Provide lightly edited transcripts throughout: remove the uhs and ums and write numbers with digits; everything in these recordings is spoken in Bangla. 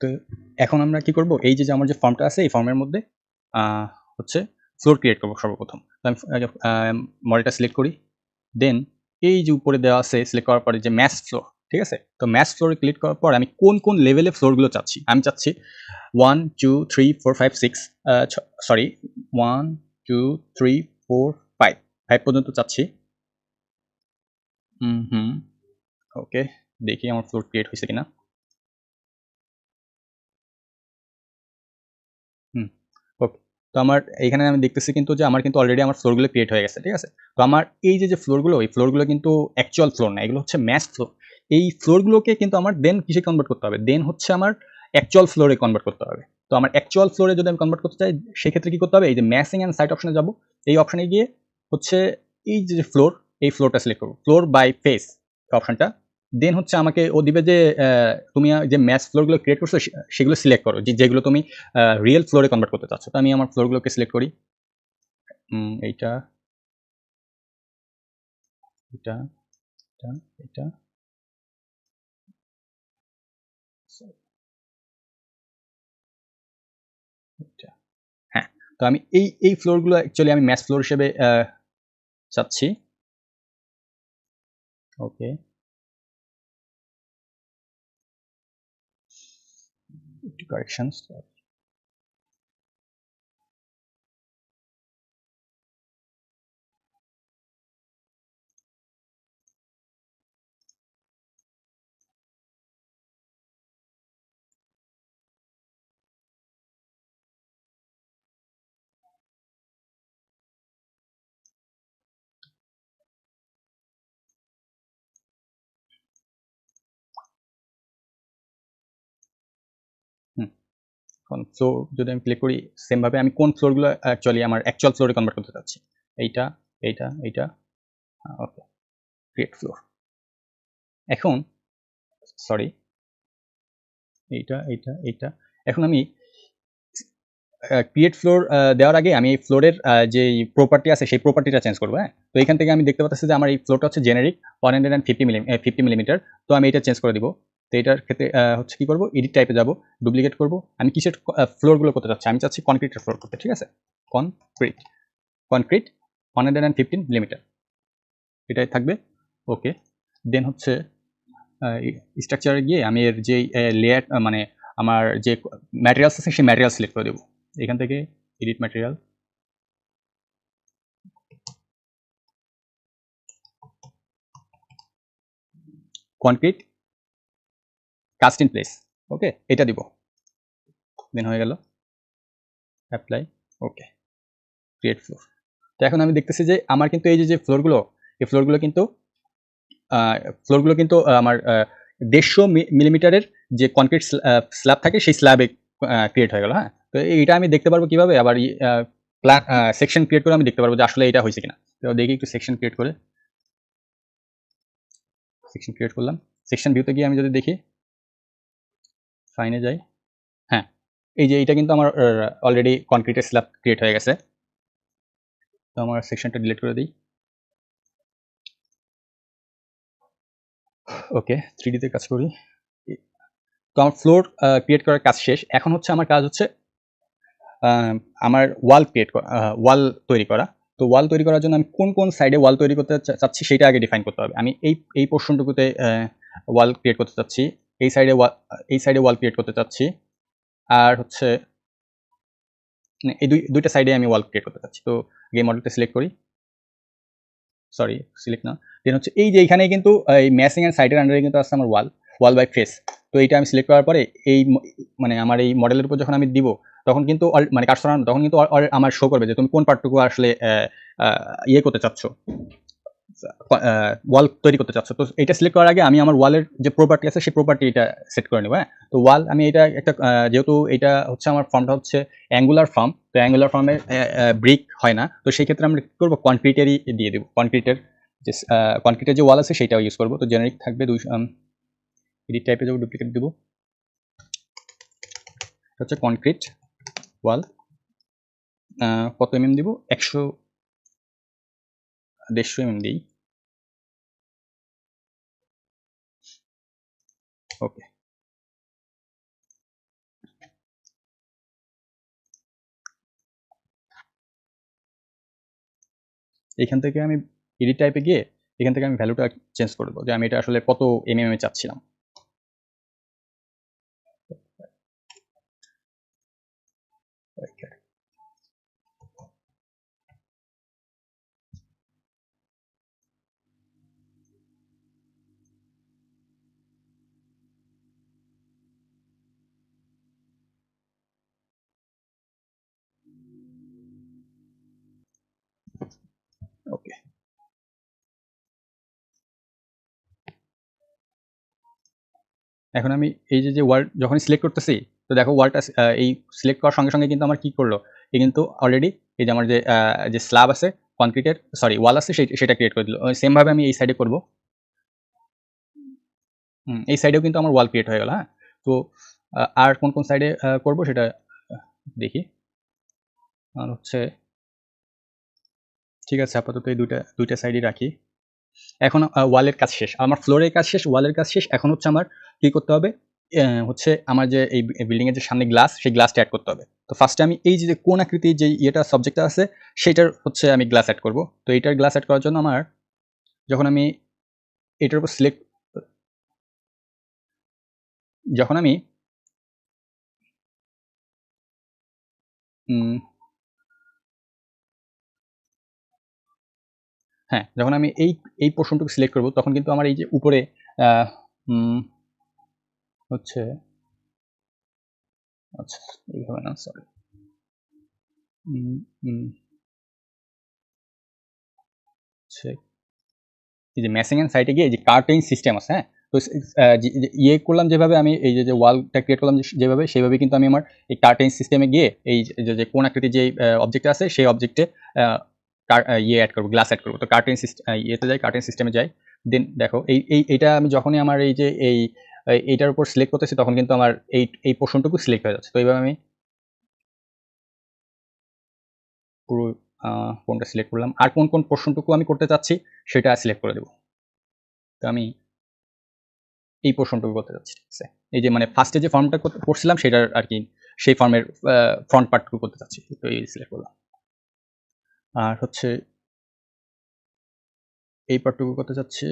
তো এখন আমরা কি করব, এই যে আমার যে ফর্মটা আছে এই ফর্মের মধ্যে হচ্ছে ফ্লোর ক্রিয়েট করব সর্বপ্রথম। তো আমি মডেলটা সিলেক্ট করি, দেন এই যে উপরে দেওয়া আছে সিলেক্ট করার পরে যে ম্যাচ ফ্লোর, ঠিক আছে। তো ম্যাচ ফ্লোরে ক্লিক করার পর আমি কোন কোন লেভেলে ফ্লোরগুলো চাচ্ছি, আমি চাচ্ছি 1 2 3 4 5 6 সরি 1 2 3 4 5 5 পর্যন্ত চাচ্ছি। হুম ওকে, দেখি আমার ফ্লোর ক্রিয়েট হয়েছে কিনা। হুম ওকে, তো আমার এইখানে আমি দেখতেছি কিন্তু যে আমার কিন্তু অলরেডি আমার ফ্লোরগুলো ক্রিয়েট হয়ে গেছে, ঠিক আছে। তো আমার এই যে ফ্লোরগুলো, এই ফ্লোরগুলো কিন্তু অ্যাকচুয়াল ফ্লোর না, এগুলো হচ্ছে ম্যাচ ফ্লোর। এই ফ্লোরগুলোকে কিন্তু আমার দেন কিসে কনভার্ট করতে হবে, দেন হচ্ছে আমার অ্যাকচুয়াল ফ্লোরে কনভার্ট করতে হবে। তো আমার অ্যাকচুয়াল ফ্লোরে যদি আমি কনভার্ট করতে চাই সেক্ষেত্রে কি করতে হবে, এই যে ম্যাচিং অ্যান্ড সাইট অপশনে যাব, এই অপশনে গিয়ে হচ্ছে এই যে ফ্লোর, এই ফ্লোরটা সিলেক্ট করবো, ফ্লোর বাই ফেস অপশনটা। দেন হচ্ছে আমাকে ও দিবে যে তুমি যে ম্যাচ ফ্লোরগুলো ক্রিয়েট করছো সেগুলো সিলেক্ট করো, যেগুলো তুমি রিয়েল ফ্লোরে কনভার্ট করতে চাচ্ছ। তো আমি আমার ফ্লোরগুলোকে সিলেক্ট করি, এইটা এটা এটা এটা এটা হ্যাঁ। তো আমি এই ফ্লোরগুলো অ্যাকচুয়ালি আমি ম্যাচ ফ্লোর হিসেবে চাচ্ছি। ওকে, একটু কারেকশনস। হুম, কোন ফ্লোর যদি আমি ক্লিক করি, সেম ভাবে আমি কোন ফ্লোরগুলো অ্যাকচুয়ালি আমার অ্যাকচুয়াল ফ্লোরে কনভার্ট করতে চাচ্ছি, এইটা এইটা এইটা ওকে, ক্রিয়েট ফ্লোর। এখন সরি, এইটা এইটা এইটা এখন আমি ক্রিয়েট ফ্লোর দেওয়ার আগে আমি এই ফ্লোরের যে প্রপার্টি আছে সেই প্রপার্টিটা চেঞ্জ করবো। হ্যাঁ, তো এখান থেকে আমি দেখতে পাচ্ছি যে আমার এই ফ্লোরটা হচ্ছে জেনারিক 150 মিলিমিটার। তো আমি এটা চেঞ্জ করে দিব। তো এটার ক্ষেত্রে হচ্ছে কি করবো, এডিট টাইপে যাব, ডুপ্লিকেট করব। আমি কিসের ফ্লোরগুলো করতে চাচ্ছি, আমি চাচ্ছি কনক্রিটের ফ্লোর করতে, ঠিক আছে। কনক্রিট, কনক্রিট 115 মিলিমিটার এটাই থাকবে। ওকে, দেন হচ্ছে স্ট্রাকচারে গিয়ে আমি এর যে লেয়ার মানে আমার যে ম্যাটেরিয়ালস আছে সেই ম্যাটেরিয়াল সিলেক্ট করে দেবো এখান থেকে, edit material, concrete cast in place. Okay, এটা দিব, দেন হয়ে গেল অ্যাপ্লাই। ওকে, ক্রিয়েট ফ্লোর। তো এখন আমি দেখতেছি যে আমার কিন্তু এই যে ফ্লোরগুলো, এই ফ্লোরগুলো কিন্তু আমার 150 মিলিমিটারের যে কনক্রিট স্ল্যাব থাকে সেই স্ল্যাবে ক্রিয়েট হয়ে গেল। হ্যাঁ, তো এইটা আমি দেখতে পারবো কিভাবে, আবার সেকশন ক্রিয়েট করে আমি দেখতে পারবো যে আসলে এটা হয়েছে কিনা। তো দেখি একটু সেকশন ক্রিয়েট করে, সেকশন ক্রিয়েট করলাম। সেকশন ভিউতে গিয়ে আমি যদি দেখি, ফাইনে যাই, হ্যাঁ, এই যে এটা কিন্তু আমার অলরেডি কনক্রিটের স্ল্যাব ক্রিয়েট হয়ে গেছে। তো আমার সেকশনটা ডিলিট করে দিই। ওকে, 3D তে কাজ করি। তো আমার ফ্লোর ক্রিয়েট করার কাজ শেষ। এখন হচ্ছে আমার কাজ হচ্ছে আমার ওয়াল ক্রিয়েট করা, ওয়াল তৈরি করা। তো ওয়াল তৈরি করার জন্য আমি কোন কোন সাইডে ওয়াল তৈরি করতে চাচ্ছি সেটা আগে ডিফাইন করতে হবে। আমি এই পোর্শনটুকুতে ওয়াল ক্রিয়েট করতে চাচ্ছি, এই সাইডে ওয়াল ক্রিয়েট করতে চাচ্ছি, আর হচ্ছে এই দুইটা সাইডে আমি ওয়াল ক্রিয়েট করতে চাচ্ছি। তো গেম মডেলটা সিলেক্ট করি, সরি সিলেক্ট না, দেন হচ্ছে এই যে এখানে কিন্তু এই ম্যাচিং এন্ড সাইটের আন্ডারে কিন্তু আছে আমার ওয়াল বাই ফেস। তো এইটা আমি সিলেক্ট করার পরে এই মানে আমার এই মডেলের উপর যখন আমি দিব তখন কিন্তু মানে কাজ সরানো তখন কিন্তু আমার শো করবে যে তুমি কোন পার্টটুকু আসলে ইয়ে করতে চাচ্ছ, ওয়াল তৈরি করতে চাচ্ছ। তো এটা সিলেক্ট করার আগে আমি আমার ওয়ালের যে প্রপার্টি আছে সেই প্রপার্টি এটা সেট করে নেব। হ্যাঁ, তো ওয়াল আমি এটা একটা যেহেতু এটা হচ্ছে আমার ফর্মটা হচ্ছে অ্যাঙ্গুলার ফর্ম, তো অ্যাঙ্গুলার ফর্মে ব্রিক হয় না, তো সেই ক্ষেত্রে আমরা কি করবো, কনক্রিটেরই দিয়ে দেবো, কনক্রিটের যে কনক্রিটের যে ওয়াল আছে সেটাও ইউজ করবো। তো জেনারিক থাকবে 200, এডিট টাইপে যাবো, ডুপ্লিকেট দেবো, হচ্ছে কনক্রিট ওয়াল, কত এমএম দিব, 100 150 এমএম দিই। ওকে, এখান থেকে আমি এডিট টাইপে গিয়ে এখান থেকে আমি ভ্যালুটা চেঞ্জ করে দেবো যে আমি এটা আসলে কত এমএম চাচ্ছিলাম। ওকে, এখন আমি এই যে ওয়ার্ড যখন সিলেক্ট করতেছি, তো দেখো ওয়ার্ডটা এই সিলেক্ট করার সঙ্গে সঙ্গে কিন্তু আমার কি করলো, এই কিন্তু অলরেডি এই যে আমার যে স্ল্যাব আছে কনক্রিটের, সরি ওয়াল আছে, সেটা ক্রিয়েট করে দিল। সেম ভাবে আমি এই সাইডে করব, এই সাইডেও কিন্তু আমার ওয়াল ক্রিয়েট হয়ে গেল। হ্যাঁ, তো আর কোন কোন সাইডে করব সেটা দেখি। আর হচ্ছে ঠিক আছে, আপাতত এই দুইটা সাইডই রাখি। এখন ওয়ালের কাজ শেষ, আমার ফ্লোরের কাজ শেষ, ওয়ালের কাজ শেষ। এখন হচ্ছে আমার কি করতে হবে, হচ্ছে আমার যে এই বিল্ডিং এর যে সামনে গ্লাস, সেই গ্লাসটা অ্যাড করতে হবে। তো ফার্স্টে আমি এই যে কোন আকৃতির যে ইয়েটা সাবজেক্টটা আছে সেটার হচ্ছে আমি গ্লাস অ্যাড করব। তো এইটার গ্লাস অ্যাড করার জন্য আমার, যখন আমি এটার উপর সিলেক্ট, যখন আমি হ্যাঁ, যখন আমি এই পোর্শনটুকু সিলেক্ট করব, তখন কিন্তু আমার এই যে উপরে হচ্ছে, আচ্ছা এইভাবে না, সরি, এই যে ম্যাসিং এন্ড সাইটে গিয়ে যে কার্টেন সিস্টেম আছে, হ্যাঁ, তো ইয়ে করলাম যেভাবে, আমি এই যে ওয়ালটা ক্রিয়েট করলাম যেভাবে, সেইভাবে কিন্তু আমি আমার এই কার্টেন সিস্টেমে গিয়ে এই যে কোন আকৃতির যে অবজেক্ট আছে সেই অবজেক্টে ইয়ে অ্যাড করবো, গ্লাস অ্যাড করবো। তো কার্টেন সিস্টেম ইয়েতে যাই, কার্টেন সিস্টেমে যাই। দেন দেখো এইটা আমি যখনই আমার এই যে এইটার উপর সিলেক্ট করতেছি, তখন কিন্তু আমার এই পোর্শনটুকু সিলেক্ট হয়ে যাচ্ছে। তো এইভাবে আমি পুরো কোনটা সিলেক্ট করলাম, আর কোন কোন পোর্শনটুকু আমি করতে চাচ্ছি সেটা সিলেক্ট করে দেবো। তো আমি এই পোর্শনটুকু করতে যাচ্ছি, ঠিক আছে। এই যে মানে ফার্স্টে যে ফর্মটা করছিলাম সেটার আর কি, সেই ফর্মের ফ্রন্ট পার্টটুকু করতে চাচ্ছি। তো এই সিলেক্ট করলাম। আর হচ্ছে এই পার্টটুকু করতে চাচ্ছি,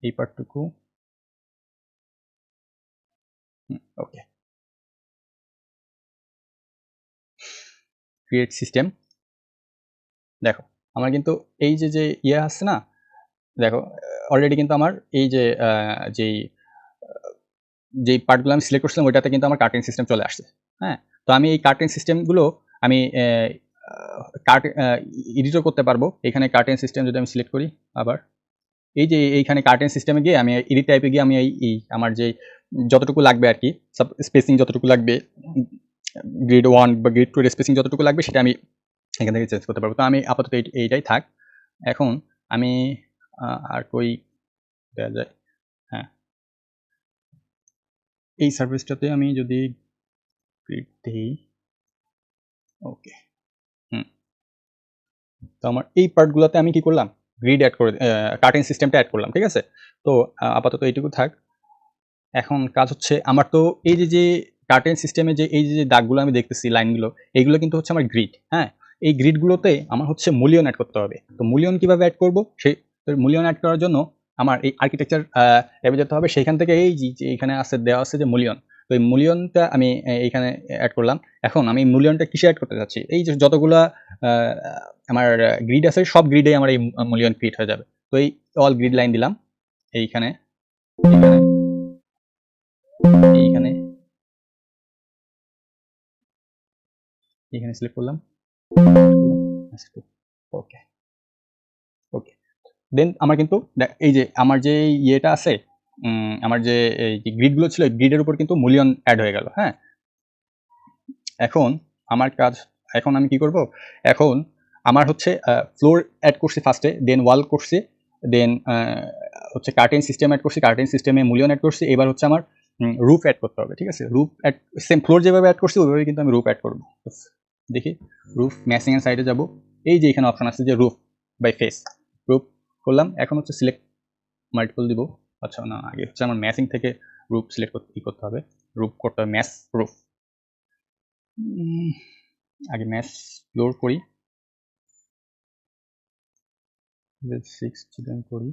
এই পার্টটুকু। ওকে, ক্রিয়েট সিস্টেম। দেখো আমার কিন্তু এই যে ইয়ে আসছে না, দেখো অলরেডি কিন্তু আমার এই যে যেই পার্টগুলো আমি সিলেক্ট করছিলাম ওইটাতে কিন্তু আমার কার্টেন সিস্টেম চলে আসছে। হ্যাঁ, তো আমি এই কার্টেন সিস্টেমগুলো আমি এডিটও করতে পারবো। এখানে কার্টেন সিস্টেম যদি আমি সিলেক্ট করি, আবার এই যে এইখানে কার্টেন সিস্টেমে গিয়ে আমি এডিট টাইপে গিয়ে আমি এই আমার যে যতটুকু লাগবে আর কি, সব স্পেসিং যতটুকু লাগবে, গ্রিড 1 বা গ্রিড 2 এর স্পেসিং যতটুকু লাগবে সেটা আমি এখান থেকে চেঞ্জ করতে পারবো। তো আমি আপাতত এইটাই থাক। এখন আমি আর কই দেওয়া যায়, হ্যাঁ, এই সার্ভিসটাতে আমি যদি গ্রিড দিই, ওকে, তো আমার এই পার্টগুলোতে আমি কি করলাম, গ্রিড অ্যাড করে, কার্টেন সিস্টেমটা অ্যাড করলাম, ঠিক আছে। তো আপাতত এইটুকু থাক। এখন কাজ হচ্ছে আমার, তো এই যে কার্টেন সিস্টেমে যে এই যে দাগগুলো আমি দেখতেছি, লাইনগুলো, এইগুলো কিন্তু হচ্ছে আমার গ্রিড। হ্যাঁ, এই গ্রিডগুলোতে আমার হচ্ছে মূল্যায়ন অ্যাড করতে হবে। তো মূল্যায়ন কিভাবে অ্যাড করব, সেই মূল্যায়ন অ্যাড করার জন্য আমার এই আর্কিটেকচার অ্যাপে যেতে হবে। সেইখান থেকে এই যে এখানে আছে দেওয়া আছে যে মূল্যায়ন, তো এই মূল্যায়নটা আমি এইখানে অ্যাড করলাম। এখন আমি মূল্যায়নটা কিসে অ্যাড করতে চাচ্ছি, এই যে যতগুলা আমার গ্রিড আছে সব গ্রিডে আমার এই মূল্যায়ন ক্রিয়েট হয়ে যাবে। তো এই অল গ্রিড লাইন দিলাম এইখানে, এইখানে, এইখানে, এখানে সিলেক্ট করলাম। ওকে, ওকে, দেন আমার কিন্তু এই যে আমার যে ইয়েটা আছে, আমার যে গ্রিডগুলো ছিল, গ্রিডের উপর কিন্তু মূল্যায়ন অ্যাড হয়ে গেল। হ্যাঁ, এখন আমার কাজ, এখন আমি কি করব, এখন আমার হচ্ছে ফ্লোর অ্যাড করছি ফার্স্টে, দেন ওয়াল করছি, দেন হচ্ছে কার্টেন সিস্টেম অ্যাড করছি, কার্টেন সিস্টেমে মূল্যায়ন অ্যাড করছি। এবার হচ্ছে আমার রুফ অ্যাড করতে হবে, ঠিক আছে। রুফ অ্যাড, সেম ফ্লোর যেভাবে অ্যাড করছি ওইভাবে কিন্তু আমি রুফ অ্যাড করবো। দেখি, রুফ ম্যাচিং এর সাইডে যাব, এই যে এখানে অপশন আছে যে রুফ বাই ফেস, রুফ করলাম। এখন হচ্ছে সিলেক্ট মাল্টিপল দিব। আচ্ছা না, আগে হচ্ছে আমার ম্যাচিং থেকে রুফ সিলেক্ট করতে হবে, রুফ করতে হবে ম্যাচ রুফ। আগে ম্যাচ ফ্লোর করি, লেভেল 6 যদি আমি করি,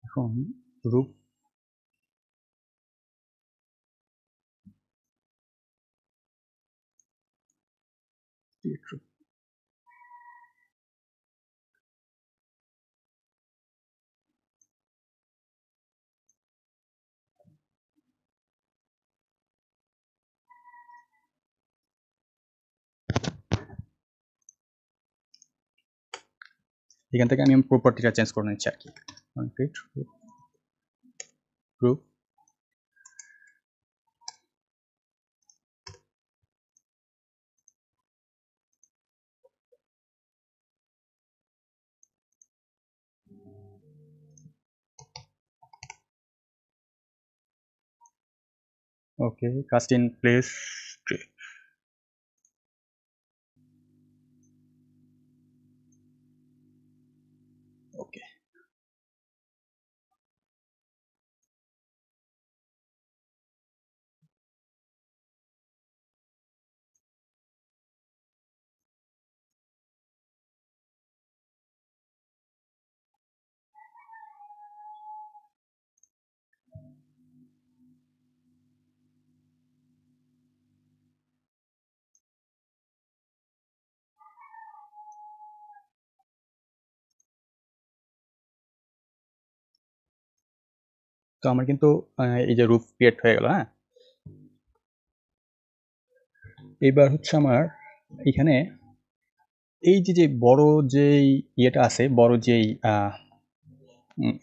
এখন রূপ এখান থেকে আমি প্রপার্টিটা চেঞ্জ করে নিচ্ছি আর কি। Concrete group okay, cast in place okay. তো আমার কিন্তু এই যে রুফ ক্রিয়েট হয়ে গেল। হ্যাঁ, এইবার হচ্ছে আমার এখানে এই যে বড় যেই ইয়েটা আছে, বড় যেই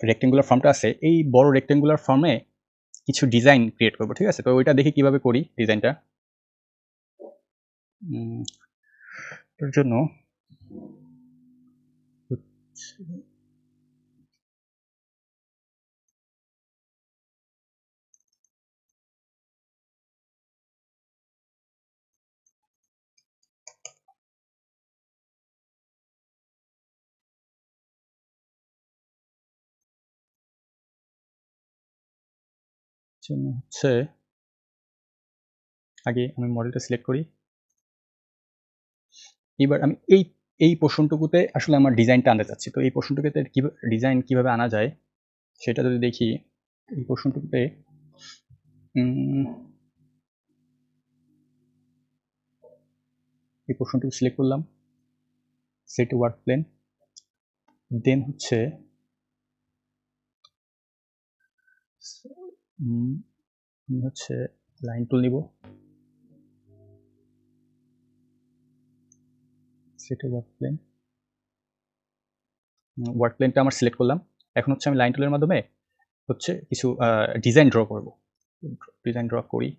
রেক্টেঙ্গুলার ফর্মটা আছে, এই বড় রেক্টেঙ্গুলার ফর্মে কিছু ডিজাইন ক্রিয়েট করবো। ঠিক আছে, তো ওইটা দেখি কিভাবে করি ডিজাইনটা। এর জন্য হচ্ছে আগে আমি মডেলটা সিলেক্ট করি। এবার আমি এই এই পোর্শনটুকুতে আসলে আমার ডিজাইনটা আনতে চাচ্ছি। তো এই পোর্শনটুকুতে ডিজাইন কিভাবে আনা যায় সেটা যদি দেখি, এই পোর্শনটুকুতে এই পোর্শনটুকু সিলেক্ট করলাম, সেট ওয়ার্ক প্লেন, দেন হচ্ছে লাইন টুল নিব, সেট ওয়ার্ক প্লেন, ওয়ার্ক প্লেনটা আমার সিলেক্ট করলাম। এখন হচ্ছে আমি লাইন টুলের মাধ্যমে হচ্ছে কিছু ডিজাইন ড্র করব। ডিজাইন ড্র করি।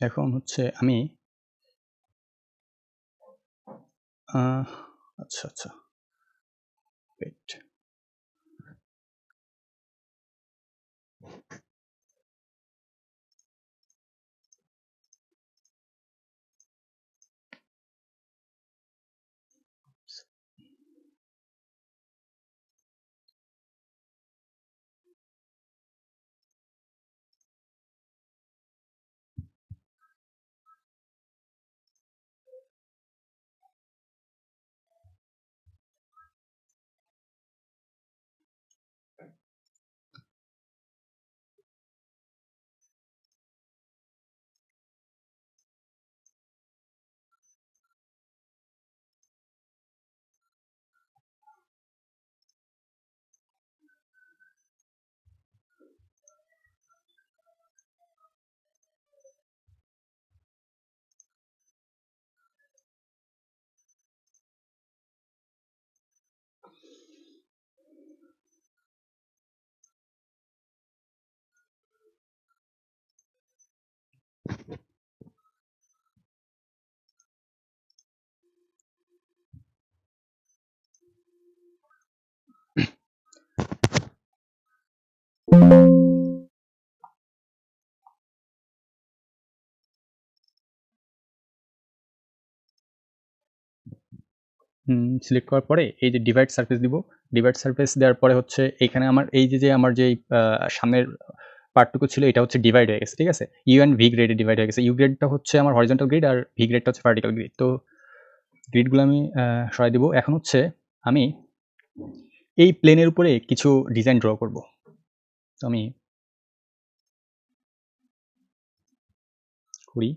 এখন হচ্ছে আমি আচ্ছা আচ্ছা, ওয়েট, সিলেক্ট করার পরে এই যে ডিভাইড সারফেস দিব। ডিভাইড সারফেস দেওয়ার পরে হচ্ছে এখানে আমার এই যে আমার যে সামনের পার্টটুকু ছিল এটা হচ্ছে ডিভাইড হয়ে গেছে, ঠিক আছে। ইউ অ্যান্ড ভি গ্রেডে ডিভাইড হয়ে গেছে। ইউ গ্রেডটা হচ্ছে আমার হরিজন্টাল গ্রিড আর ভি গ্রেডটা হচ্ছে ভার্টিক্যাল গ্রিড। তো গ্রিডগুলো আমি সরাই দিব। এখন হচ্ছে আমি এই প্লেনের উপরে কিছু ডিজাইন ড্র করব। তো আমি করি।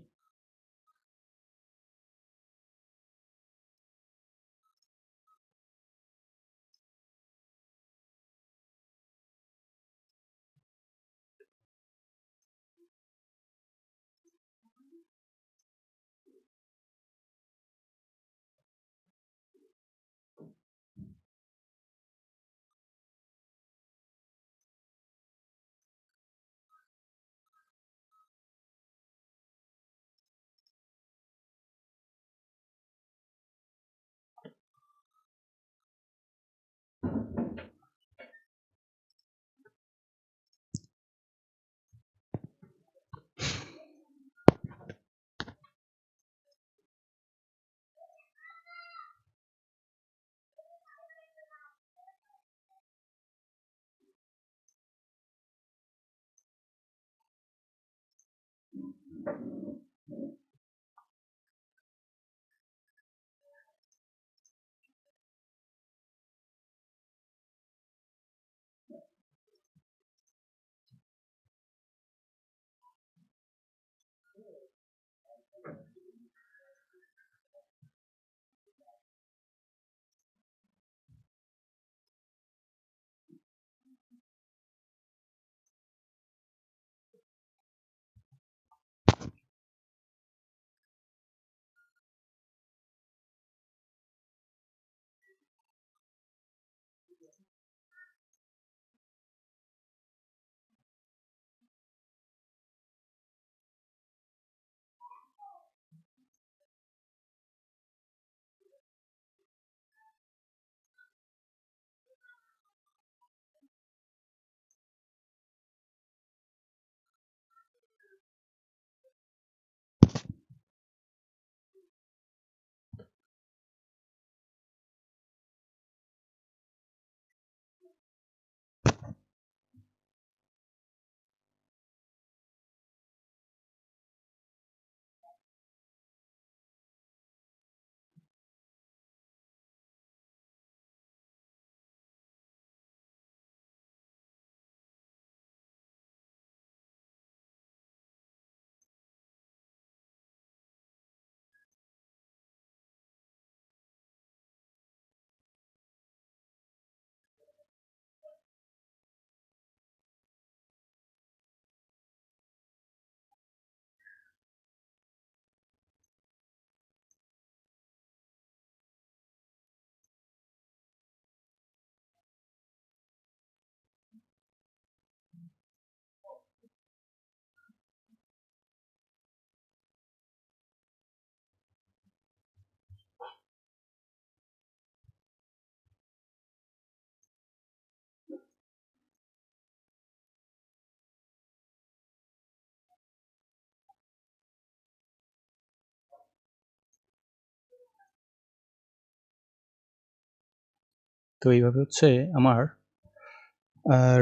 তো এইভাবে হচ্ছে আমার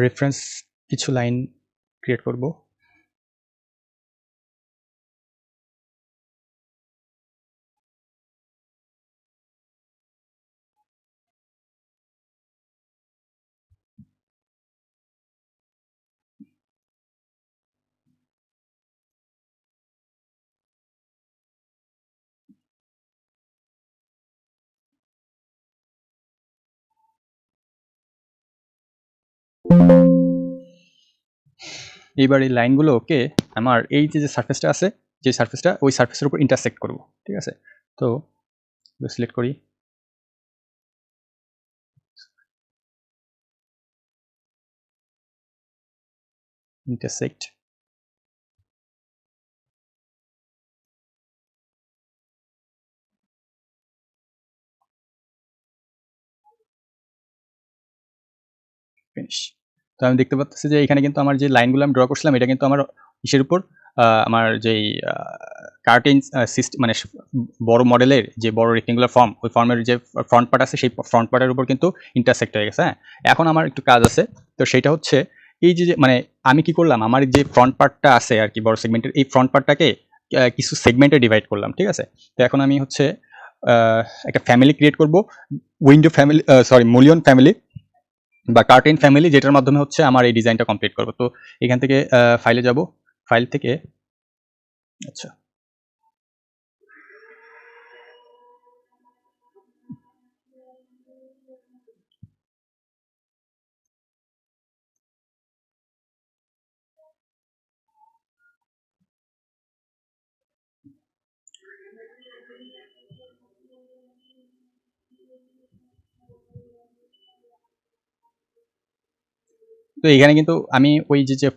রেফারেন্স কিছু লাইন ক্রিয়েট করব। এইবার এই লাইনগুলোকে আমার এই যে সারফেসটা আছে, যে সারফেসটা ওই সারফেসের উপর ইন্টারসেক্ট করব, ঠিক আছে। তো সিলেক্ট করি, ইন্টারসেক্ট, ফিনিশ। তো আমি দেখতে পাচ্ছি যে এখানে কিন্তু আমার যে লাইনগুলো আমি ড্র করছিলাম এটা কিন্তু আমার ইসের উপর আমার যেই কার্টেন সিস্টেম মানে বড় মডেলের যে বড় রেক্টেঙ্গুলার ফর্ম, ওই ফর্মের যে ফ্রন্ট পার্ট আছে সেই ফ্রন্ট পার্টের উপর কিন্তু ইন্টারসেক্ট হয়ে গেছে। হ্যাঁ, এখন আমার একটু কাজ আছে। তো সেটা হচ্ছে এই যে মানে আমি কি করলাম, আমার যে ফ্রন্ট পার্টটা আছে আর কি বড় সেগমেন্টের, এই ফ্রন্ট পার্টটাকে কিছু সেগমেন্টে ডিভাইড করলাম, ঠিক আছে? তো এখন আমি হচ্ছে একটা ফ্যামিলি ক্রিয়েট করব, উইন্ডো ফ্যামিলি, সরি মুলিয়ন ফ্যামিলি বা কার্টেন ফ্যামিলি, যেটার মাধ্যমে হচ্ছে আমার এই ডিজাইনটা কমপ্লিট করব। তো এখান থেকে ফাইলে যাব, ফাইল থেকে আচ্ছা তো এখানে কিন্তু আমি ওই যে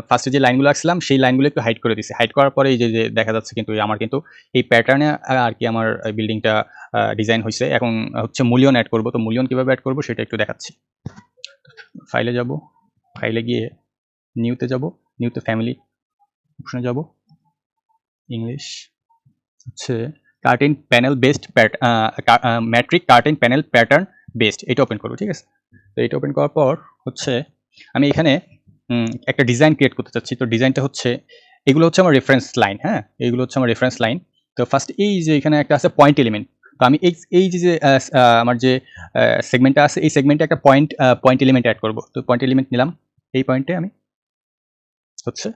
ফার্স্টে যে লাইনগুলো আঁকছিলাম সেই লাইনগুলো একটু হাইড করে দিছি। হাইড করার পরে এই যে দেখা যাচ্ছে কিন্তু আমার কিন্তু এই প্যাটার্নে আর কি আমার বিল্ডিংটা ডিজাইন হয়েছে। এখন হচ্ছে মূল্যায়ন অ্যাড করব। তো মূল্যায়ন কীভাবে অ্যাড করব সেটা একটু দেখাচ্ছি। ফাইলে যাব, ফাইলে গিয়ে নিউতে যাব, নিউতে ফ্যামিলি অপশনে যাব, ইংলিশ হচ্ছে curtain panel based matric curtain panel pattern based, এটা ওপেন করবো, ঠিক আছে? তো এটা ওপেন করার পর হচ্ছে আমি এখানে একটা ডিজাইন ক্রিয়েট করতে চাচ্ছি। তো ডিজাইনটা হচ্ছে এগুলো হচ্ছে আমার রেফারেন্স লাইন। হ্যাঁ, এইগুলো হচ্ছে আমার রেফারেন্স লাইন। তো ফার্স্ট এই যে এখানে একটা আছে পয়েন্ট এলিমেন্ট। তো আমি এই যে আমার যে সেগমেন্টটা আছে এই সেগমেন্টে একটা পয়েন্ট এলিমেন্ট অ্যাড করব। তো পয়েন্ট এলিমেন্ট নিলাম, এই পয়েন্টে আমি হচ্ছে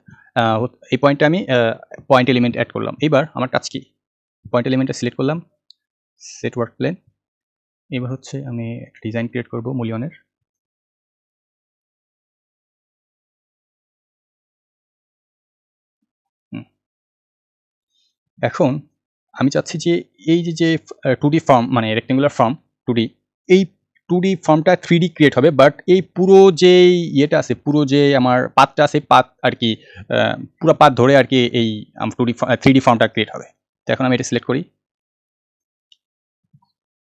এই পয়েন্টে আমি পয়েন্ট এলিমেন্ট অ্যাড করলাম। এইবার আমার কাজ কি, পয়েন্ট এলিমেন্টটা সিলেক্ট করলাম, সেট ওয়ার্ক প্লেন। এবার হচ্ছে আমি একটা ডিজাইন ক্রিয়েট করব মূল্যায়নের। এখন আমি চাচ্ছি যে এই যে 2D ফর্ম মানে রেক্টেঙ্গুলার ফর্ম 2D, এই 2D ফর্মটা 3D ক্রিয়েট হবে, বাট এই পুরো যে ইয়েটা আছে, পুরো যে আমার পাথটা আছে পাথ আর কি, পুরো পাথ ধরে আর কি এই 3D ফর্মটা ক্রিয়েট হবে। তো এখন আমি এটা সিলেক্ট করি,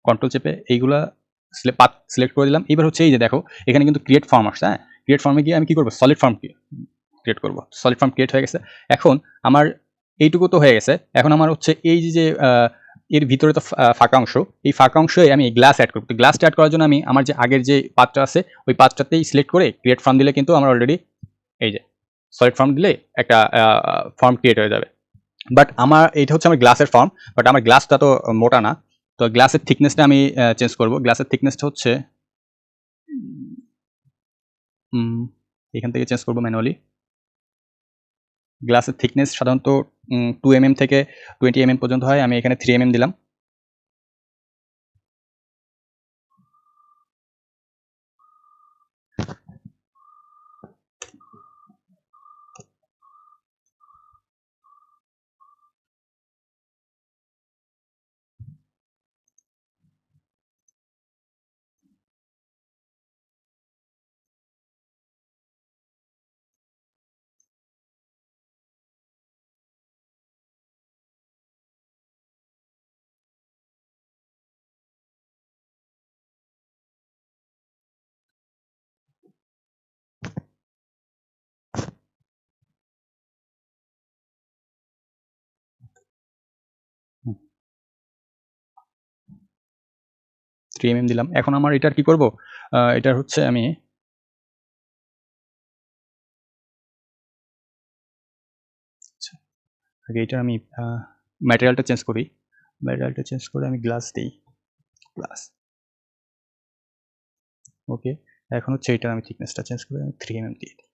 কন্ট্রোল চেপে এইগুলা পাথ সিলেক্ট করে দিলাম। এবার হচ্ছে এই যে দেখো এখানে কিন্তু ক্রিয়েট ফর্ম আসছে। হ্যাঁ, ক্রিয়েট ফর্মে গিয়ে আমি কি করবো, সলিড ফর্ম ক্রিয়েট করব। সলিড ফর্ম ক্রিয়েট হয়ে গেছে। এখন আমার এইটুকু তো হয়ে গেছে। এখন আমার হচ্ছে এই যে এর ভিতরে তো ফাঁকা অংশ, এই ফাঁকা অংশে আমি গ্লাস অ্যাড করব। তো গ্লাসটা অ্যাড করার জন্য আমি আমার যে আগের যে পাথটা আছে ওই পাথটাতেই সিলেক্ট করে ক্রিয়েট ফর্ম দিলে কিন্তু আমার অলরেডি এই যে সলিড ফর্ম দিলে একটা ফর্ম ক্রিয়েট হয়ে যাবে। বাট আমার এটা হচ্ছে আমার গ্লাসের ফর্ম, বাট আমার গ্লাসটা তো মোটা না। তো গ্লাসের থিকনেসটা আমি চেঞ্জ করব। গ্লাসের থিকনেসটা হচ্ছে এখান থেকে চেঞ্জ করবো ম্যানুয়ালি। গ্লাসের থিকনেস সাধারণত 2 mm থেকে 20 mm পর্যন্ত হয়, আমি এখানে 3 mm দিলাম। হুম, 3 mm দিলাম। এখন আমার এটার কি করব, এটার হচ্ছে আমি আচ্ছা, আগে এটা আমি ম্যাটেরিয়ালটা চেঞ্জ করি। ম্যাটেরিয়ালটা চেঞ্জ করে আমি গ্লাস দিই, গ্লাস। ওকে, এখন হচ্ছে এটা আমি থিকনেসটা চেঞ্জ করে আমি 3 mm দিয়ে দিই।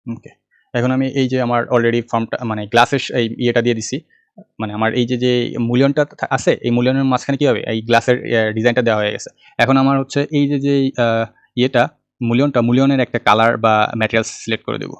ওকে, এখন আমি এই যে আমার অলরেডি ফর্মটা মানে গ্লাসের এই ইয়েটা দিয়ে দিছি, মানে আমার এই যে মূল্যায়নটা আছে এই মূল্যায়নের মাঝখানে কি হবে, এই গ্লাসের ডিজাইনটা দেওয়া হয়ে গেছে। এখন আমার হচ্ছে এই যে ইয়েটা মূল্যায়নের একটা কালার বা ম্যাটেরিয়ালস সিলেক্ট করে দেব।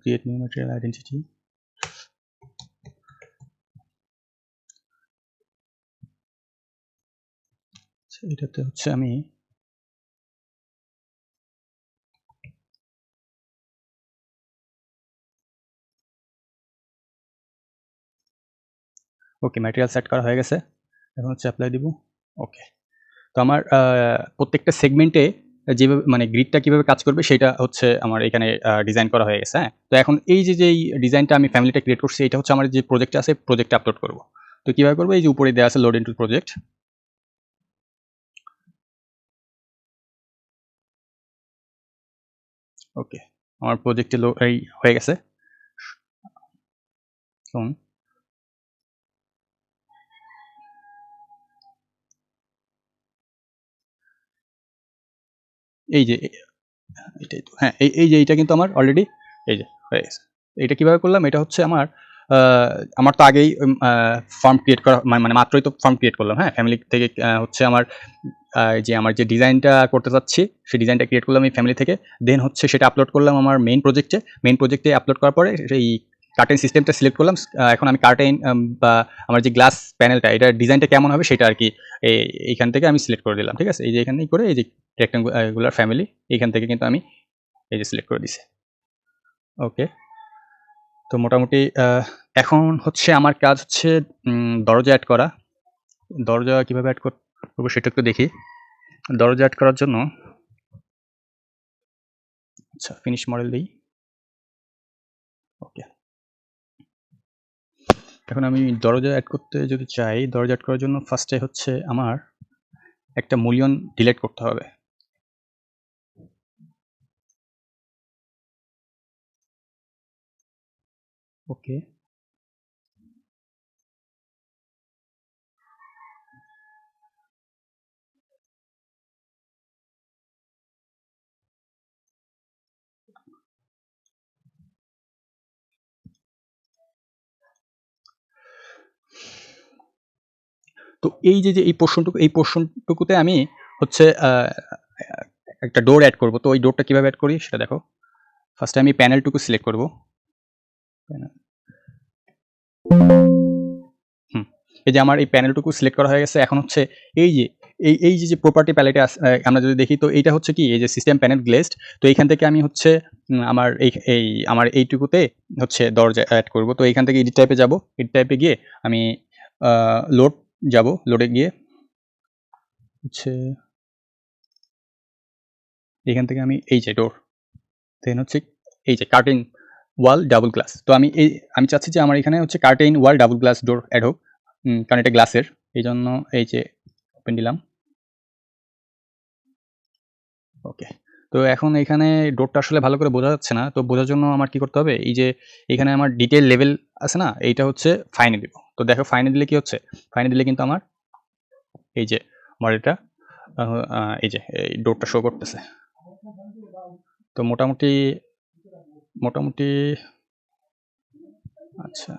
Create new material identity. এটাতে হচ্ছে আমি ওকে ম্যাটেরিয়াল সেট করা হয়ে গেছে, এখন হচ্ছে অ্যাপ্লাই দিব। ওকে, তো আমার প্রত্যেকটা সেগমেন্টে যেভাবে মানে গ্রিডটা কীভাবে কাজ করবে সেটা হচ্ছে আমার এখানে ডিজাইন করা হয়ে গেছে। হ্যাঁ, তো এখন এই যেই ডিজাইনটা আমি ফ্যামিলিটা ক্রিয়েট করছি এটা হচ্ছে আমার যে প্রজেক্টটা আছে প্রজেক্টে আপলোড করব। তো কীভাবে করবো, এই যে উপরে দেওয়া আছে লোড ইনটু প্রজেক্ট। ওকে, আমার প্রজেক্টে এই হয়ে গেছে। এই যে এটাই তো, হ্যাঁ এই যে এইটা কিন্তু আমার অলরেডি এই যে হয়ে গেছে। এটা কিভাবে করলাম, এটা হচ্ছে আমার তো আগেই ফর্ম ক্রিয়েট করা, মানে মাত্রই তো ফর্ম ক্রিয়েট করলাম। হ্যাঁ, ফ্যামিলি থেকে হচ্ছে আমার যে ডিজাইনটা করতে চাচ্ছি সেই ডিজাইনটা ক্রিয়েট করলাম এই ফ্যামিলি থেকে, দেন হচ্ছে সেটা আপলোড করলাম আমার মেইন প্রজেক্টে আপলোড করার পরে এই কার্টেন সিস্টেমটা সিলেক্ট করলাম। এখন আমি কার্টেন বা আমার যে গ্লাস প্যানেলটা এটার ডিজাইনটা কেমন হবে সেটা আর কি এইখান থেকে আমি সিলেক্ট করে দিলাম। ঠিক আছে, এই যে এখানেই করে এই যে রেক্ট্যাঙ্গুলার ফ্যামিলি এইখান থেকে কিন্তু আমি এই যে সিলেক্ট করে দিছি। ওকে, তো মোটামুটি এখন হচ্ছে আমার কাজ হচ্ছে দরজা অ্যাড করা। দরজা কীভাবে অ্যাড করবো সেটা একটু দেখি। দরজা অ্যাড করার জন্য আচ্ছা ফিনিশ মডেল দিই। ওকে, এখন আমি দরজা অ্যাড করতে যদি চাই, দরজা অ্যাড করার জন্য ফার্স্টে হচ্ছে আমার একটা মূল্যায়ন ডিলিট করতে হবে। ওকে, তো এই যে এই পোর্শনটুকুতে আমি হচ্ছে একটা ডোর অ্যাড করব। তো ওই ডোরটা কীভাবে অ্যাড করি সেটা দেখো। ফার্স্টে আমি প্যানেলটুকু সিলেক্ট করব। এই যে আমার এই প্যানেলটুকু সিলেক্ট করা হয়ে গেছে। এখন হচ্ছে এই যে প্রপার্টি প্যালেটে আমরা যদি দেখি, তো এইটা হচ্ছে কি এই যে সিস্টেম প্যানেল গ্লেজড। তো এইখান থেকে আমি হচ্ছে আমার এইটুকুতে হচ্ছে দরজা অ্যাড করব। তো এইখান থেকে এডিট টাইপে যাব, এডিট টাইপে গিয়ে আমি লোড যাব, লোডে গিয়ে হচ্ছে এখান থেকে আমি এই যে ডোর, দেন হচ্ছে এই যে কার্টেন ওয়াল ডাবল গ্লাস। তো আমি চাচ্ছি যে আমার এখানে হচ্ছে কার্টেন ওয়াল ডাবল গ্লাস ডোর অ্যাড হোক, কারণ এটা গ্লাসের, এই জন্য এই যে ওপেন দিলাম। ওকে, তো এখন এখানে ডোরটা আসলে ভালো করে বোঝা যাচ্ছে না, তো বোঝার জন্য আমার কি করতে হবে, এই যে এখানে আমার ডিটেল লেভেল আছে না, এইটা হচ্ছে ফাইনে দিব। তো দেখো ফাইনে দিলে কি হচ্ছে, ফাইনে দিলে কিন্তু আমার এই যে মডেলটা এই যে এই ডোরটা শো করতেছে। তো মোটামুটি আচ্ছা,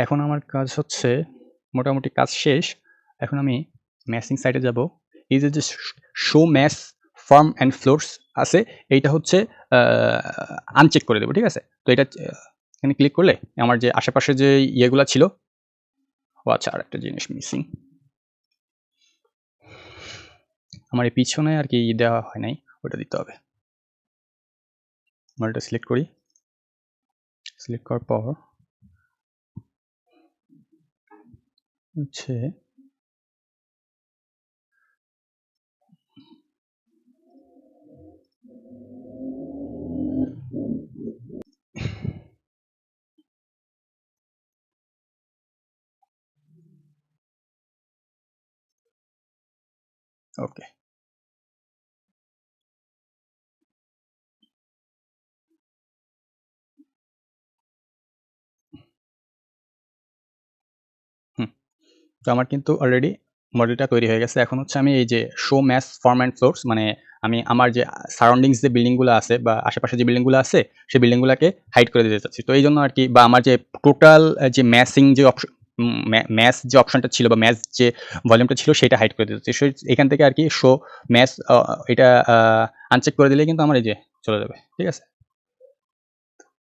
এখন আমার কাজ হচ্ছে মোটামুটি কাজ শেষ। এখন আমি ম্যাসিং সাইটে যাব। এই যে show mass form and floors আছে, এইটা হচ্ছে আনচেক করে দেবো। ঠিক আছে, তো এটা এখানে ক্লিক করলে আমার যে আশেপাশে যে ইয়েগুলো ছিল, ও আচ্ছা আর একটা জিনিস মিসিং, আমার এই পিছনে আর কি দেওয়া হয় নাই, ওটা দিতে হবে। আমরা এটা সিলেক্ট করি, সিলেক্ট করার পর হচ্ছে ওকে, তো আমার কিন্তু অলরেডি মডেলটা তৈরি হয়ে গেছে। এখন হচ্ছে আমি এই যে show mass form and floors, মানে আমি আমার যে সারাউন্ডিংস যে বিল্ডিংগুলো আছে বা আশেপাশে যে বিল্ডিংগুলো আছে সেই বিল্ডিংগুলোকে হাইড করে দিতে চাচ্ছি। তো এই জন্য আর কি, বা আমার যে টোটাল যে ম্যাসিং যে ম্যাচ যে অপশনটা ছিল বা ম্যাচ যে ভলিউমটা ছিল সেটা হাইড করে দিতে হচ্ছে। এখান থেকে আর কি শো ম্যাচ এটা আনচেক করে দিলে কিন্তু আমার এই যে চলে যাবে। ঠিক আছে,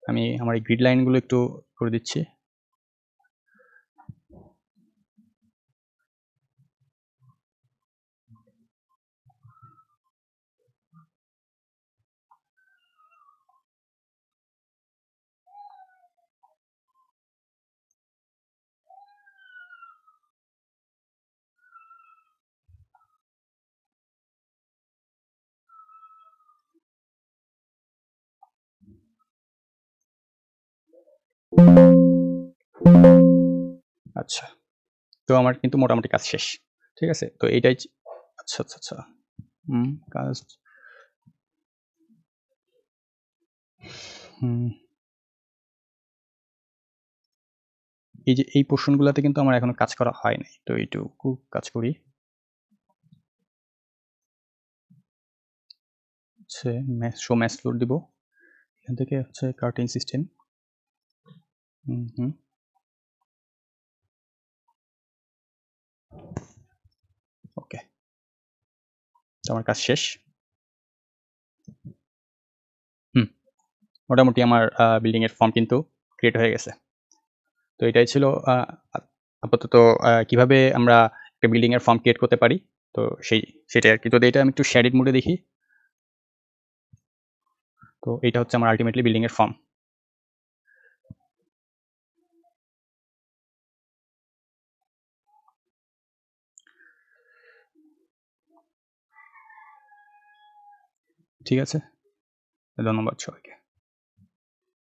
আমি আমার এই গ্রিড লাইনগুলো একটু করে দিচ্ছি। আচ্ছা, তো আমার কিন্তু মোটামুটি কাজ শেষ। ঠিক আছে, তো এইটাই আচ্ছা আচ্ছা আচ্ছা কাজ এই যে এই পোর্শনগুলোতে কিন্তু আমার এখনো কাজ করা হয় নাই, তো এইটুকু কাজ করি। হচ্ছে শো ম্যাচ ফ্লোর দিব, এখান থেকে হচ্ছে কার্টেন সিস্টেম। ওকে, তো আমার কাজ শেষ। মোটামুটি আমার বিল্ডিং এর ফর্ম কিন্তু ক্রিয়েট হয়ে গেছে। তো এটাই ছিল আপাতত কিভাবে আমরা একটা বিল্ডিং এর ফর্ম ক্রিয়েট করতে পারি। তো সেটাই আর কি। যদি এটা আমি একটু শ্যাডিড মোডে দেখি, তো এটা হচ্ছে আমার আলটিমেটলি বিল্ডিং এর ফর্ম। ঠিক আছে, ধন্যবাদ সবাইকে।